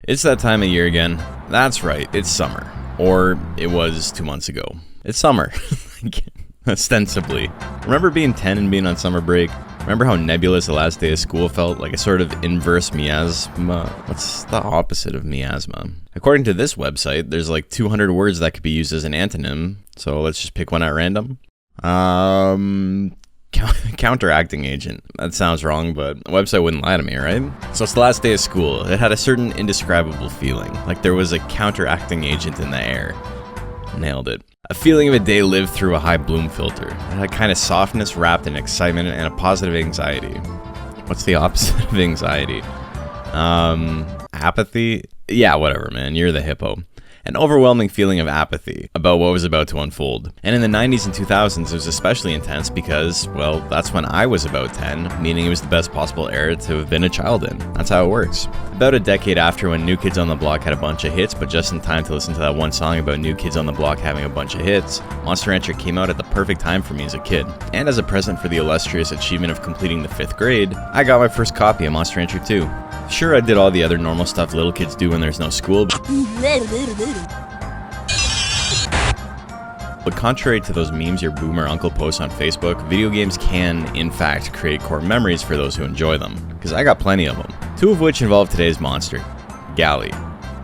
It's that time of year again. That's right, it's summer. Or it was 2 months ago. It's summer. Ostensibly. Remember being 10 and being on summer break? Remember how nebulous the last day of school felt? Like a sort of inverse miasma? What's the opposite of miasma? According to this website, there's like 200 words that could be used as an antonym. So let's just pick one at random. Counteracting agent. That sounds wrong, but the website wouldn't lie to me, right? So it's the last day of school. It had a certain indescribable feeling, like there was a counteracting agent in the air. Nailed it. A feeling of a day lived through a high bloom filter. It had a kind of softness wrapped in excitement and a positive anxiety. What's the opposite of anxiety? Apathy? Yeah, whatever, man. You're the hippo. An overwhelming feeling of apathy about what was about to unfold. And in the 90s and 2000s, it was especially intense because, well, that's when I was about 10, meaning it was the best possible era to have been a child in. That's how it works. About a decade after when New Kids on the Block had a bunch of hits, but just in time to listen to that one song about New Kids on the Block having a bunch of hits, Monster Rancher came out at the perfect time for me as a kid. And as a present for the illustrious achievement of completing the 5th grade, I got my first copy of Monster Rancher 2. Sure, I did all the other normal stuff little kids do when there's no school, but contrary to those memes your boomer uncle posts on Facebook, video games can, in fact, create core memories for those who enjoy them. Because I got plenty of them. 2 of which involve today's monster, Gali.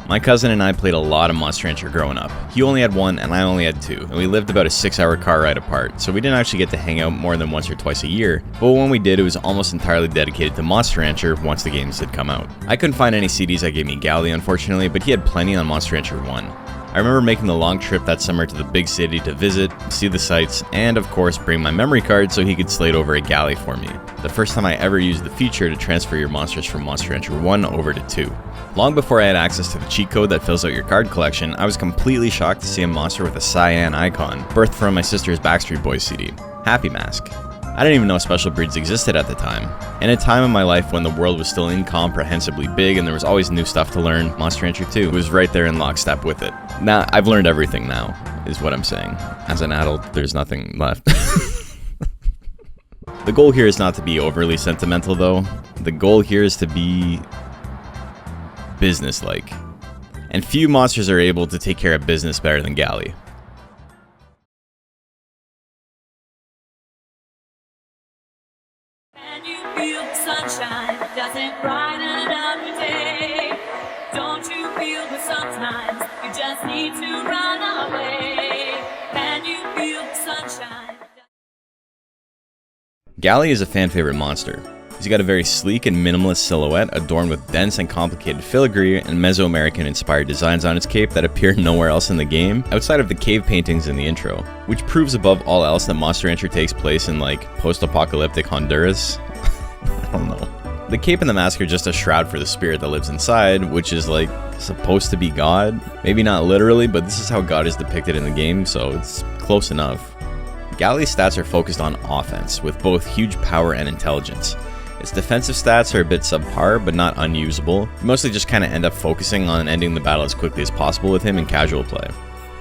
My cousin and I played a lot of Monster Rancher growing up. He only had 1 and I only had 2, and we lived about a 6-hour car ride apart, so we didn't actually get to hang out more than once or twice a year, but when we did, it was almost entirely dedicated to Monster Rancher once the games had come out. I couldn't find any CDs that gave me Gali, unfortunately, but he had plenty on Monster Rancher 1. I remember making the long trip that summer to the big city to visit, see the sights, and of course bring my memory card so he could slate over a Gali for me. The first time I ever used the feature to transfer your monsters from Monster Rancher 1 over to 2. Long before I had access to the cheat code that fills out your card collection, I was completely shocked to see a monster with a cyan icon, birthed from my sister's Backstreet Boys CD, Happy Mask. I didn't even know special breeds existed at the time. In a time in my life when the world was still incomprehensibly big and there was always new stuff to learn, Monster Rancher 2 was right there in lockstep with it. Now, I've learned everything now, is what I'm saying. As an adult, there's nothing left. The goal here is not to be overly sentimental, though. The goal here is to be business-like. And few monsters are able to take care of business better than Gali. And you feel the sunshine doesn't brighten up your day. Don't you feel that sometimes you just need to run away? And you feel the sunshine. Gali is a fan favorite monster. He's got a very sleek and minimalist silhouette adorned with dense and complicated filigree and Mesoamerican inspired designs on his cape that appear nowhere else in the game, outside of the cave paintings in the intro, which proves above all else that Monster Rancher takes place in like post-apocalyptic Honduras. I don't know. The cape and the mask are just a shroud for the spirit that lives inside, which is like supposed to be God. Maybe not literally, but this is how God is depicted in the game, so it's close enough. Gali's stats are focused on offense, with both huge power and intelligence. Its defensive stats are a bit subpar, but not unusable. You mostly just kind of end up focusing on ending the battle as quickly as possible with him in casual play.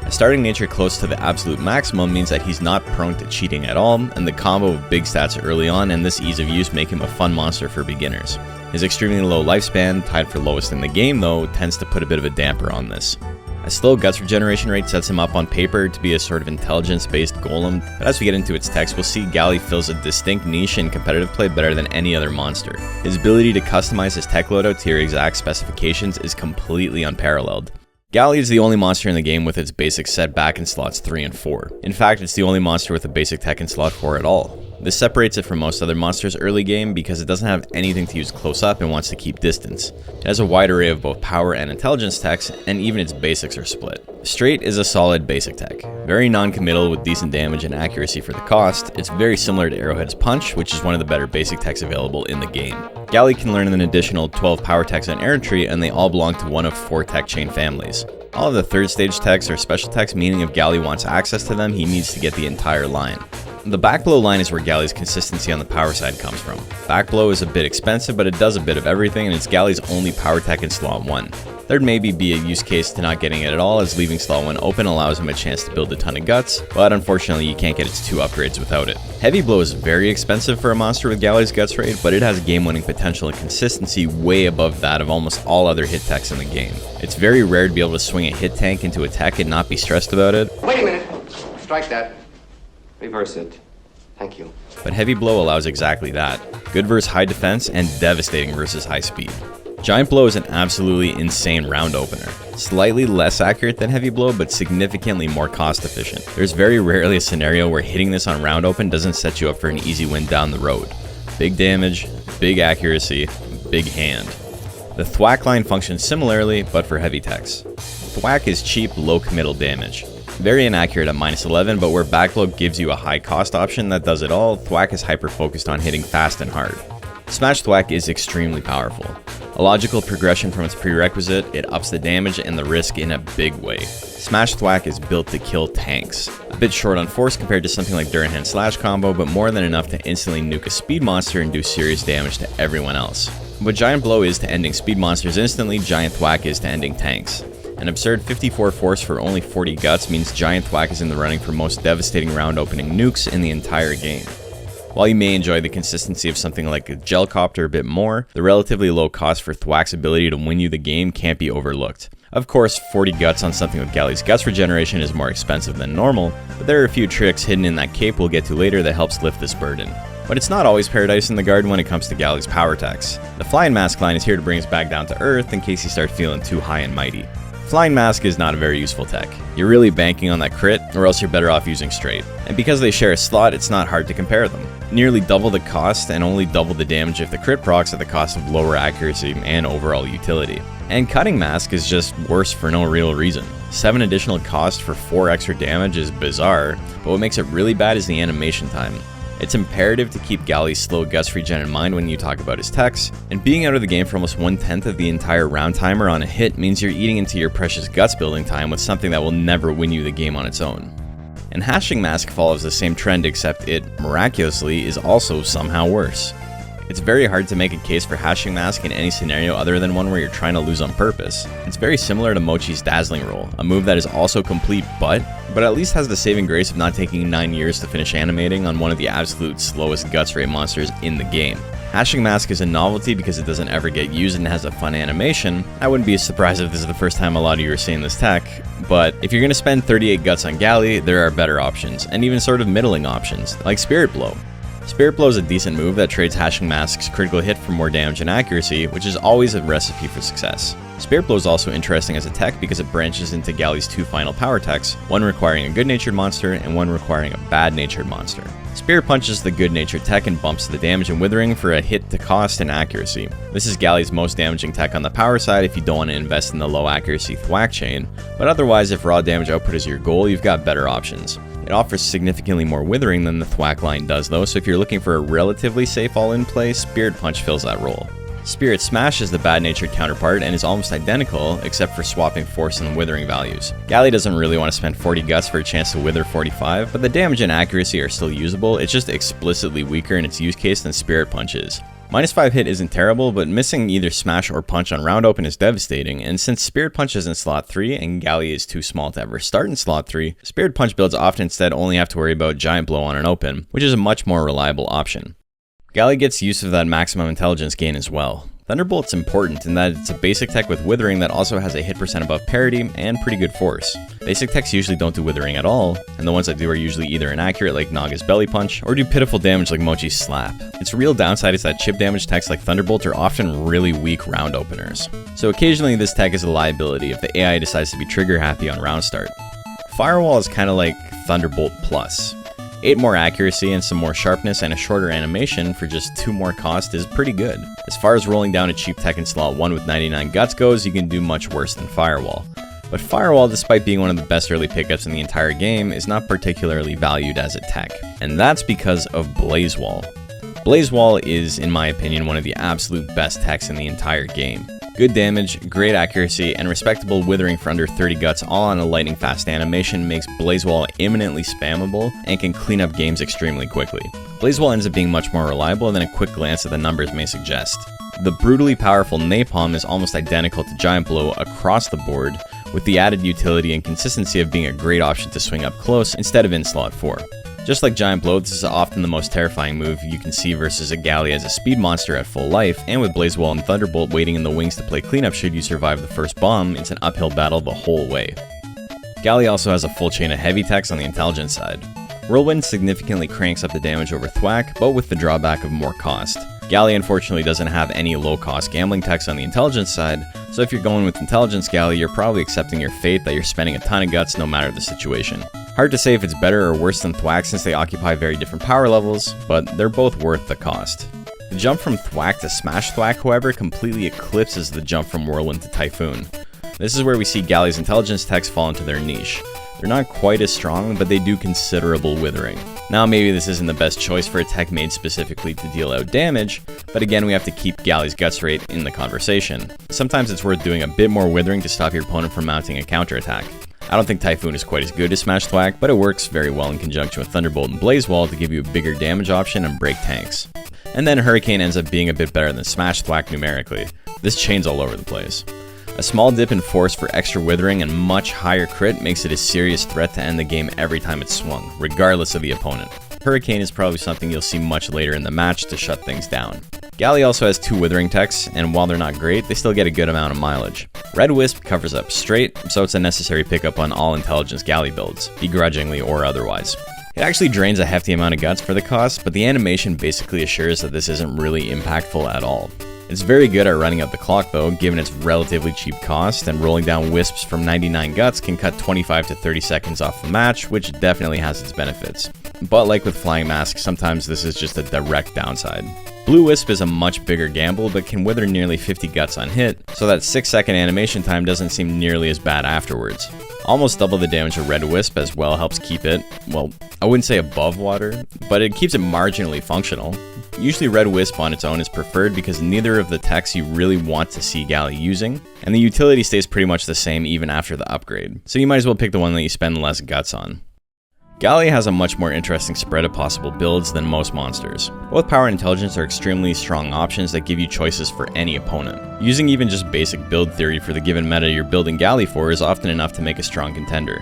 A starting nature close to the absolute maximum means that he's not prone to cheating at all, and the combo of big stats early on and this ease of use make him a fun monster for beginners. His extremely low lifespan, tied for lowest in the game though, tends to put a bit of a damper on this. A slow guts regeneration rate sets him up on paper to be a sort of intelligence-based golem, but as we get into its text, we'll see Gali fills a distinct niche in competitive play better than any other monster. His ability to customize his tech loadout to your exact specifications is completely unparalleled. Gali is the only monster in the game with its basic set back in slots 3 and 4. In fact, it's the only monster with a basic tech in slot 4 at all. This separates it from most other monsters early game because it doesn't have anything to use close up and wants to keep distance. It has a wide array of both power and intelligence techs, and even its basics are split. Straight is a solid basic tech. Very non-committal with decent damage and accuracy for the cost, it's very similar to Arrowhead's Punch, which is one of the better basic techs available in the game. Gali can learn an additional 12 power techs on Error Tree, and they all belong to one of 4 tech chain families. All of the third stage techs are special techs, meaning if Gali wants access to them, he needs to get the entire line. The back blow line is where Gali's consistency on the power side comes from. Back blow is a bit expensive, but it does a bit of everything, and it's Gali's only power tech in slot 1. There'd maybe be a use case to not getting it at all, as leaving slot 1 open allows him a chance to build a ton of guts, but unfortunately you can't get its 2 upgrades without it. Heavy blow is very expensive for a monster with Gali's guts rate, but it has game-winning potential and consistency way above that of almost all other hit techs in the game. It's very rare to be able to swing a hit tank into a tech and not be stressed about it. Wait a minute. Strike that. Reverse it. Thank you. But heavy blow allows exactly that. Good versus high defense and devastating versus high speed. Giant blow is an absolutely insane round opener. Slightly less accurate than heavy blow, but significantly more cost efficient. There's very rarely a scenario where hitting this on round open doesn't set you up for an easy win down the road. Big damage, big accuracy, big hand. The thwack line functions similarly, but for heavy techs. Thwack is cheap, low committal damage. Very inaccurate at -11, but where backblow gives you a high cost option that does it all, thwack is hyper focused on hitting fast and hard. Smash thwack is extremely powerful. A logical progression from its prerequisite, it ups the damage and the risk in a big way. Smash thwack is built to kill tanks. A bit short on force compared to something like Durhan Slash combo, but more than enough to instantly nuke a speed monster and do serious damage to everyone else. What Giant Blow is to ending speed monsters instantly, Giant Thwack is to ending tanks. An absurd 54 force for only 40 guts means Giant Thwack is in the running for most devastating round opening nukes in the entire game. While you may enjoy the consistency of something like a Gelcopter a bit more, the relatively low cost for Thwack's ability to win you the game can't be overlooked. Of course, 40 guts on something with Gali's guts regeneration is more expensive than normal, but there are a few tricks hidden in that cape we'll get to later that helps lift this burden. But it's not always paradise in the garden when it comes to Gali's power techs. The Flying Mask line is here to bring us back down to earth in case you start feeling too high and mighty. Flying Mask is not a very useful tech. You're really banking on that crit, or else you're better off using straight. And because they share a slot, it's not hard to compare them. Nearly double the cost and only double the damage if the crit procs at the cost of lower accuracy and overall utility. And Cutting Mask is just worse for no real reason. 7 additional cost for 4 extra damage is bizarre, but what makes it really bad is the animation time. It's imperative to keep Gali's slow guts regen in mind when you talk about his techs, and being out of the game for almost 1/10 of the entire round timer on a hit means you're eating into your precious guts building time with something that will never win you the game on its own. And Hashing Mask follows the same trend, except it, miraculously, is also somehow worse. It's very hard to make a case for Hashing Mask in any scenario other than one where you're trying to lose on purpose. It's very similar to Mochi's Dazzling Roll, a move that is also complete but at least has the saving grace of not taking 9 years to finish animating on one of the absolute slowest guts rate monsters in the game. Hashing Mask is a novelty because it doesn't ever get used and has a fun animation. I wouldn't be surprised if this is the first time a lot of you are seeing this tech, but if you're going to spend 38 guts on Gali, there are better options, and even sort of middling options, like Spirit Blow. Spirit Blow is a decent move that trades Hashing Mask's critical hit for more damage and accuracy, which is always a recipe for success. Spirit Blow is also interesting as a tech because it branches into Gali's 2 final power techs, one requiring a good-natured monster and one requiring a bad-natured monster. Spirit Punch is the good-natured tech and bumps the damage and withering for a hit to cost and accuracy. This is Gali's most damaging tech on the power side if you don't want to invest in the low accuracy Thwack chain, but otherwise if raw damage output is your goal, you've got better options. It offers significantly more withering than the Thwack line does though, so if you're looking for a relatively safe all-in play, Spirit Punch fills that role. Spirit Smash is the bad-natured counterpart and is almost identical, except for swapping force and withering values. Gali doesn't really want to spend 40 guts for a chance to wither 45, but the damage and accuracy are still usable, it's just explicitly weaker in its use case than Spirit Punch is. -5 hit isn't terrible, but missing either Smash or Punch on round open is devastating, and since Spirit Punch is in slot 3 and Gali is too small to ever start in slot 3, Spirit Punch builds often instead only have to worry about Giant Blow on an open, which is a much more reliable option. Gali gets use of that maximum intelligence gain as well. Thunderbolt's important in that it's a basic tech with withering that also has a hit percent above parity and pretty good force. Basic techs usually don't do withering at all, and the ones that do are usually either inaccurate like Naga's Belly Punch, or do pitiful damage like Mochi's Slap. Its real downside is that chip damage techs like Thunderbolt are often really weak round openers. So occasionally this tech is a liability if the AI decides to be trigger happy on round start. Firewall is kinda like Thunderbolt Plus. 8 more accuracy and some more sharpness and a shorter animation for just 2 more cost is pretty good. As far as rolling down a cheap tech in slot 1 with 99 guts goes, you can do much worse than Firewall. But Firewall, despite being one of the best early pickups in the entire game, is not particularly valued as a tech. And that's because of Blaze Wall. Blaze Wall is, in my opinion, one of the absolute best techs in the entire game. Good damage, great accuracy, and respectable withering for under 30 guts all on a lightning fast animation makes Blaze Wall imminently spammable and can clean up games extremely quickly. Blaze Wall ends up being much more reliable than a quick glance at the numbers may suggest. The brutally powerful Napalm is almost identical to Giant Blow across the board, with the added utility and consistency of being a great option to swing up close instead of in slot 4. Just like Giant Blow, this is often the most terrifying move you can see versus a Gali as a speed monster at full life, and with Blaze Wall and Thunderbolt waiting in the wings to play cleanup should you survive the first bomb, it's an uphill battle the whole way. Gali also has a full chain of heavy techs on the intelligence side. Whirlwind significantly cranks up the damage over Thwack, but with the drawback of more cost. Gali unfortunately doesn't have any low-cost gambling techs on the intelligence side, so if you're going with intelligence Gali, you're probably accepting your fate that you're spending a ton of guts no matter the situation. Hard to say if it's better or worse than Thwack since they occupy very different power levels, but they're both worth the cost. The jump from Thwack to Smash Thwack, however, completely eclipses the jump from Whirlwind to Typhoon. This is where we see Gali's intelligence techs fall into their niche. They're not quite as strong, but they do considerable withering. Now maybe this isn't the best choice for a tech made specifically to deal out damage, but again we have to keep Gali's guts rate in the conversation. Sometimes it's worth doing a bit more withering to stop your opponent from mounting a counterattack. I don't think Typhoon is quite as good as Smash Thwack, but it works very well in conjunction with Thunderbolt and Blaze Wall to give you a bigger damage option and break tanks. And then Hurricane ends up being a bit better than Smash Thwack numerically. This chain's all over the place. A small dip in force for extra withering and much higher crit makes it a serious threat to end the game every time it's swung, regardless of the opponent. Hurricane is probably something you'll see much later in the match to shut things down. Gali also has 2 withering techs, and while they're not great, they still get a good amount of mileage. Red Wisp covers up straight, so it's a necessary pickup on all intelligence Gali builds, begrudgingly or otherwise. It actually drains a hefty amount of guts for the cost, but the animation basically assures that this isn't really impactful at all. It's very good at running out the clock though, given its relatively cheap cost, and rolling down wisps from 99 guts can cut 25 to 30 seconds off the match, which definitely has its benefits. But like with Flying Mask, sometimes this is just a direct downside. Blue Wisp is a much bigger gamble, but can wither nearly 50 guts on hit, so that 6-second animation time doesn't seem nearly as bad afterwards. Almost double the damage of Red Wisp as well helps keep it, well, I wouldn't say above water, but it keeps it marginally functional. Usually Red Wisp on its own is preferred because neither of the techs you really want to see Gali using, and the utility stays pretty much the same even after the upgrade, so you might as well pick the one that you spend less guts on. Gali has a much more interesting spread of possible builds than most monsters. Both power and intelligence are extremely strong options that give you choices for any opponent. Using even just basic build theory for the given meta you're building Gali for is often enough to make a strong contender.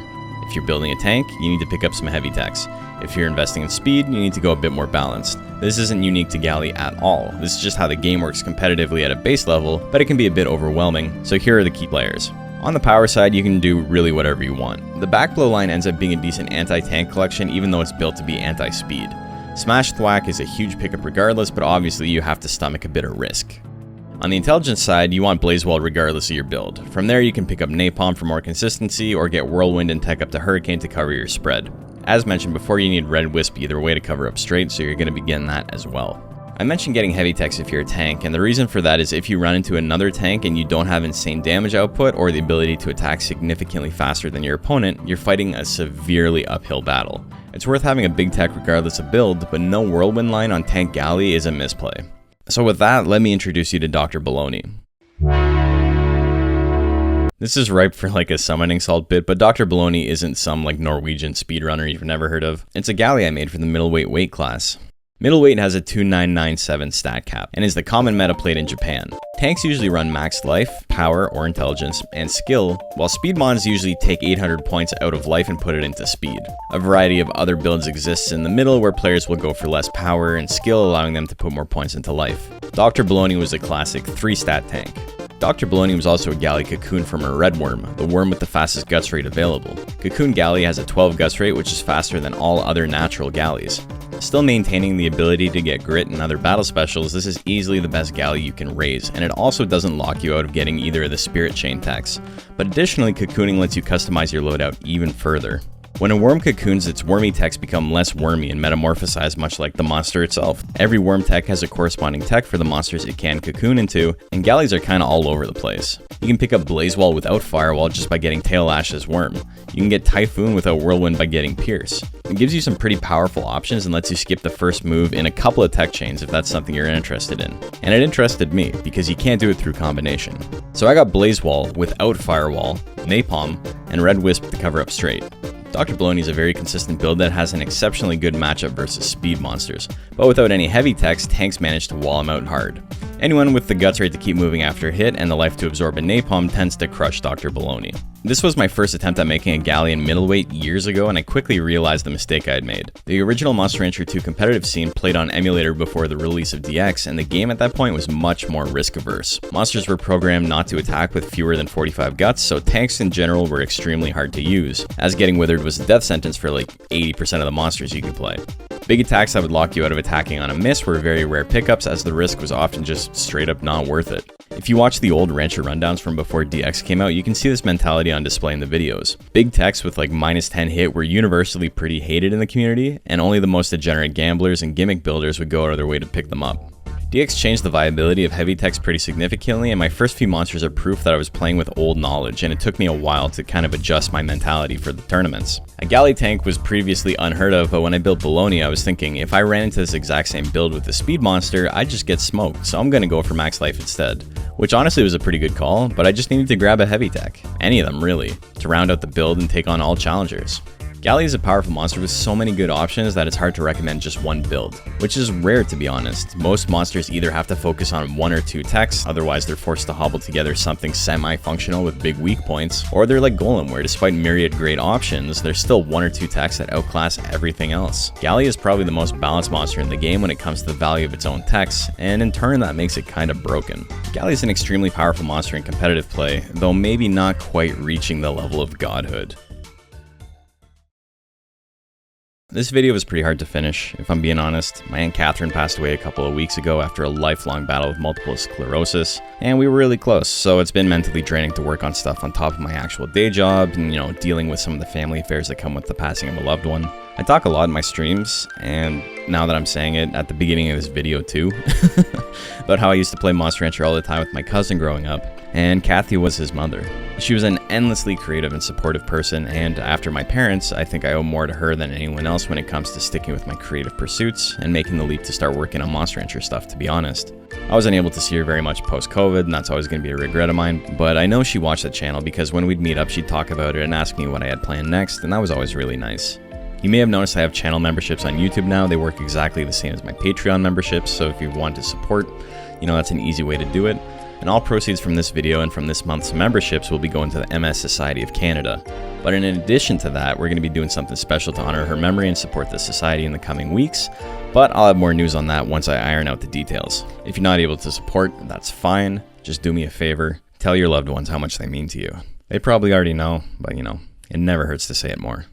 If you're building a tank, you need to pick up some heavy techs. If you're investing in speed, you need to go a bit more balanced. This isn't unique to Gali at all. This is just how the game works competitively at a base level, but it can be a bit overwhelming, so here are the key players. On the power side, you can do really whatever you want. The backblow line ends up being a decent anti-tank collection even though it's built to be anti-speed. Smash Thwack is a huge pickup regardless, but obviously you have to stomach a bit of risk. On the intelligence side, you want Blaze Wall regardless of your build. From there you can pick up Napalm for more consistency or get Whirlwind and tech up to Hurricane to cover your spread. As mentioned before, you need Red Wisp either way to cover up straight, so you're going to be getting that as well. I mentioned getting heavy techs if you're a tank, and the reason for that is if you run into another tank and you don't have insane damage output or the ability to attack significantly faster than your opponent, you're fighting a severely uphill battle. It's worth having a big tech regardless of build, but no Whirlwind line on tank Gali is a misplay. So with that, let me introduce you to Dr. Baloney. This is ripe for like a summoning salt bit, but Dr. Baloney isn't some like Norwegian speedrunner you've never heard of. It's a Gali I made for the middleweight weight class. Middleweight has a 2997 stat cap, and is the common meta played in Japan. Tanks usually run max life, power or intelligence, and skill, while speed mons usually take 800 points out of life and put it into speed. A variety of other builds exists in the middle where players will go for less power and skill, allowing them to put more points into life. Dr. Baloney was a classic 3-stat tank. Dr. Baloney was also a Gali Cocoon from a red worm, the worm with the fastest guts rate available. Cocoon Gali has a 12 guts rate, which is faster than all other natural Galis. Still maintaining the ability to get grit and other battle specials, this is easily the best Gali you can raise, and it also doesn't lock you out of getting either of the Spirit Chain techs. But additionally, cocooning lets you customize your loadout even further. When a worm cocoons, its wormy techs become less wormy and metamorphosize much like the monster itself. Every worm tech has a corresponding tech for the monsters it can cocoon into, and Galis are kinda all over the place. You can pick up Blaze Wall without Firewall just by getting Tail Lash as Worm. You can get Typhoon without Whirlwind by getting Pierce. It gives you some pretty powerful options and lets you skip the first move in a couple of tech chains if that's something you're interested in. And it interested me, because you can't do it through combination. So I got Blaze Wall without Firewall, Napalm, and Red Wisp to cover up straight. Dr. Baloney is a very consistent build that has an exceptionally good matchup versus speed monsters, but without any heavy techs, tanks manage to wall him out hard. Anyone with the guts rate to keep moving after a hit and the life to absorb a napalm tends to crush Dr. Baloney. This was my first attempt at making a Gali in middleweight years ago, and I quickly realized the mistake I had made. The original Monster Rancher 2 competitive scene played on emulator before the release of DX, and the game at that point was much more risk averse. Monsters were programmed not to attack with fewer than 45 guts, so tanks in general were extremely hard to use, as getting withered was a death sentence for like 80% of the monsters you could play. Big attacks that would lock you out of attacking on a miss were very rare pickups, as the risk was often just straight up not worth it. If you watch the old Rancher rundowns from before DX came out, you can see this mentality on display in the videos. Big techs with like -10 hit were universally pretty hated in the community, and only the most degenerate gamblers and gimmick builders would go out of their way to pick them up. DX changed the viability of heavy techs pretty significantly, and my first few monsters are proof that I was playing with old knowledge, and it took me a while to kind of adjust my mentality for the tournaments. A Gali tank was previously unheard of, but when I built Baloney, I was thinking, if I ran into this exact same build with the speed monster, I'd just get smoked, so I'm gonna go for max life instead. Which honestly was a pretty good call, but I just needed to grab a heavy tech, any of them really, to round out the build and take on all challengers. Gali is a powerful monster with so many good options that it's hard to recommend just one build, which is rare to be honest. Most monsters either have to focus on 1 or 2 techs, otherwise they're forced to hobble together something semi-functional with big weak points, or they're like Golem where despite myriad great options, there's still 1 or 2 techs that outclass everything else. Gali is probably the most balanced monster in the game when it comes to the value of its own techs, and in turn that makes it kind of broken. Gali is an extremely powerful monster in competitive play, though maybe not quite reaching the level of godhood. This video was pretty hard to finish, if I'm being honest. My Aunt Catherine passed away a couple of weeks ago after a lifelong battle with multiple sclerosis, and we were really close, so it's been mentally draining to work on stuff on top of my actual day job and, dealing with some of the family affairs that come with the passing of a loved one. I talk a lot in my streams, and now that I'm saying it, at the beginning of this video too, about how I used to play Monster Rancher all the time with my cousin growing up, and Kathy was his mother. She was an endlessly creative and supportive person, and after my parents, I think I owe more to her than anyone else when it comes to sticking with my creative pursuits and making the leap to start working on Monster Rancher stuff, to be honest. I wasn't able to see her very much post-COVID, and that's always going to be a regret of mine, but I know she watched the channel because when we'd meet up, she'd talk about it and ask me what I had planned next, and that was always really nice. You may have noticed I have channel memberships on YouTube now. They work exactly the same as my Patreon memberships, so if you want to support, that's an easy way to do it. And all proceeds from this video and from this month's memberships will be going to the MS Society of Canada. But in addition to that, we're going to be doing something special to honor her memory and support the society in the coming weeks, but I'll have more news on that once I iron out the details. If you're not able to support, that's fine. Just do me a favor, tell your loved ones how much they mean to you. They probably already know, but it never hurts to say it more.